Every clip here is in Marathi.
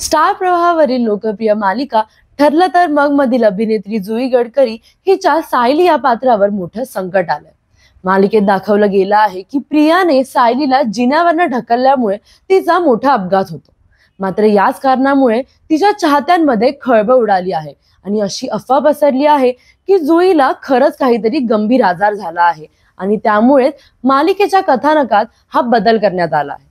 स्टार प्रवाहावरील लोकप्रिय मालिका ठरलं तर मग मधील अभिनेत्री जुई गडकरी हिच्या सायली या पात्रावर मोठं संकट आलंय। मालिकेत दाखवलं गेलं आहे की प्रियाने सायलीला जिन्यावरनं ढकलल्यामुळे तिचा मोठा अपघात होतो। मात्र याच कारणामुळे तिच्या चाहत्यांमध्ये खळबळ उडाली आहे आणि अशी अफवा पसरली आहे की जुईला खरंच काहीतरी गंभीर आजार झाला आहे आणि त्यामुळे मालिकेच्या कथानकात हा बदल करण्यात आला आहे।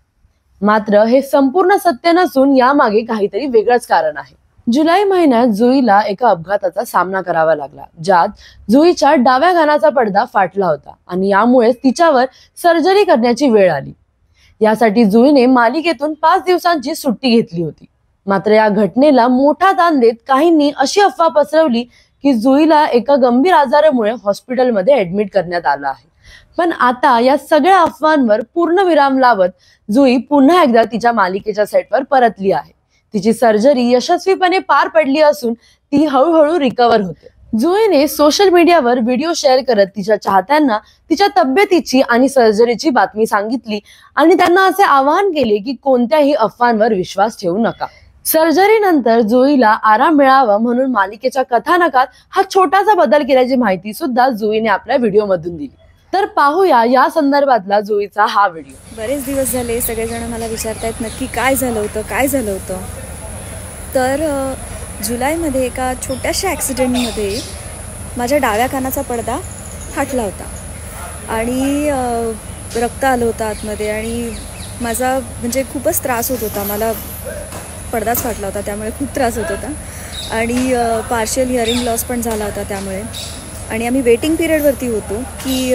मात्र हे संपूर्ण सत्य नसून यामागे काहीतरी वेगळंच कारण आहे। जुलै महिन्यात जुईला एका अपघाताचा सामना करावा लागला, ज्यात जुईच्या डाव्या कानाचा पडदा फाटला होता आणि यामुळे तिच्यावर सर्जरी करण्याची वेळ आली। यासाठी जुईने मालिकेतून 5 दिवसांची सुट्टी घेतली होती। मात्र या घटनेला मोठा दान देत काहींनी अशी अफवा पसरवली की जुईला एका गंभीर आजारामुळे हॉस्पिटलमध्ये ऍडमिट करण्यात आलं आहे। पण आता या सगळ्या अफवांवर पूर्ण विराम लावत जुई पुन्हा एकदा तिच्या मालिकेच्या सेटवर परतली आहे। तिची सर्जरी यशस्वीपणे पार पडली असून ती हळूहळू रिकव्हर होते। जुईने सोशल मीडियावर व्हिडिओ शेअर करत तिच्या चाहत्यांना तिच्या तब्येतीची आणि सर्जरीची बातमी सांगितली आणि त्यांना असे आवाहन केले की कोणत्याही अफवांवर विश्वास ठेवू नका। सर्जरी नंतर जुईला आराम मिळावा म्हणून मालिकेच्या कथानकात हा छोटासा बदल केल्याची माहिती सुद्धा जुईने आपल्या व्हिडिओ मधून दिली। तर पाहूया या संदर्भातला जुईचा हा व्हिडिओ। बरेच दिवस झाले सगळेजण मला विचारतायत नक्की काय झालं होतं। तर जुलैमध्ये एका छोट्याशा ॲक्सिडेंटमध्ये माझ्या डाव्या कानाचा पडदा फाटला होता आणि रक्त आलं होतं आतमध्ये आणि माझा म्हणजे खूपच त्रास होत होता। मला पडदाच फाटला होता त्यामुळे खूप त्रास होत होता आणि पार्शियल हिअरिंग लॉस पण झाला होता त्यामुळे। आणि आम्ही वेटिंग पिरियडवरती होतो की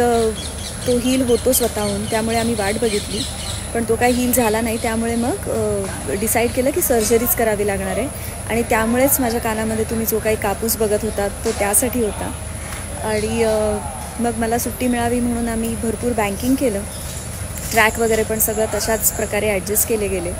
तो हील होतो स्वतःहून, त्यामुळे आम्ही वाट बघितली पण तो काही हील झाला नाही। त्यामुळे मग डिसाईड केलं की सर्जरीच करावी लागणार आहे आणि त्यामुळेच माझ्या कानामध्ये तुम्ही जो काही कापूस बघत होता तो त्यासाठी होता। आणि मग मला सुट्टी मिळावी म्हणून आम्ही भरपूर बँकिंग केलं, ट्रॅक वगैरे पण सगळं तशाच प्रकारे ॲडजस्ट केले गेले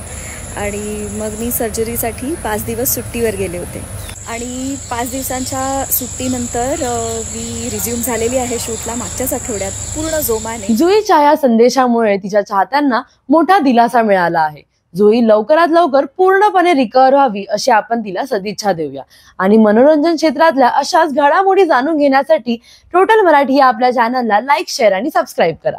आणि मग मी सर्जरीसाठी 5 दिवस सुट्टीवर गेले होते आणि 5 दिवसांच्या सुट्टीनंतर मी रिझ्यूम झालेली आहे शूटला मागच्याच आठवड्यात पूर्ण जोमाने। जुईच्या या संदेशामुळे तिच्या चाहत्यांना मोठा दिलासा मिळाला आहे। जुई लवकरात लवकर पूर्णपणे रिकव्हर व्हावी अशी आपण तिला सदिच्छा देऊया आणि मनोरंजन क्षेत्रातल्या अशाच घडामोडी जाणून घेण्यासाठी टोटल मराठी या आपल्या चॅनलला लाईक, शेअर आणि सबस्क्राईब करा।